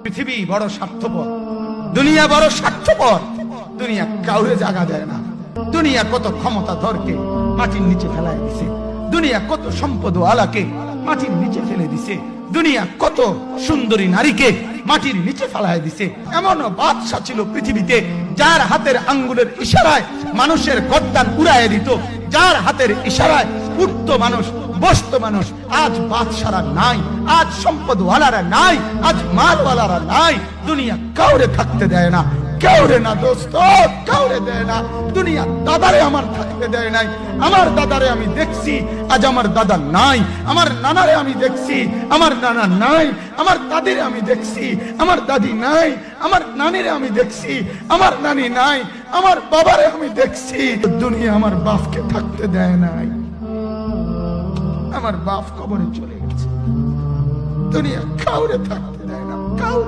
পৃথিবী বড় স্বার্থপর, দুনিয়া বড় স্বার্থপর। দুনিয়া কাউরে জায়গা দেয় না। দুনিয়া কত ক্ষমতাধরকে মাটির নিচে ফেলায় দিছে, দুনিয়া কত সম্পদ আলাকে মাটির নিচে ফেলে দিছে, দুনিয়া কত সুন্দরী নারীকে মাটির নিচে ফেলায় দিছে। এমন বাদশা ছিল পৃথিবীতে যার হাতের আঙ্গুলের ইশারায় মানুষের গর্দান উড়াইয়া দিত, যার হাতের ইশারায় উঠতো মানুষ, বসতো মানুষ। আজ বাদশারা নাই, আজ সম্পদওয়ালারা নাই, আজ মালওয়ালারা নাই। দুনিয়া কাউরে থাকতে দেয় না, কাউরে না দোস্ত, কাউরে দেয় না। দুনিয়া দাদারে আমার থাকতে দেয় নাই। আমার দাদারে আমি দেখছি, আজ আমার দাদা নাই। আমার নানারে আমি দেখছি, আমার নানা নাই। আমার দাদিরে আমি দেখছি, আমার দাদি নাই। আমার নানিরে আমি দেখছি, আমার নানি নাই। আমার বাবারে আমি দেখছি। দুনিয়া আমার বাপকে থাকতে দেয় নাই। আমার বাপ কবরে চলে গেছে। দুনিয়া কাউরে থাকতে দেয় না, কাউরে।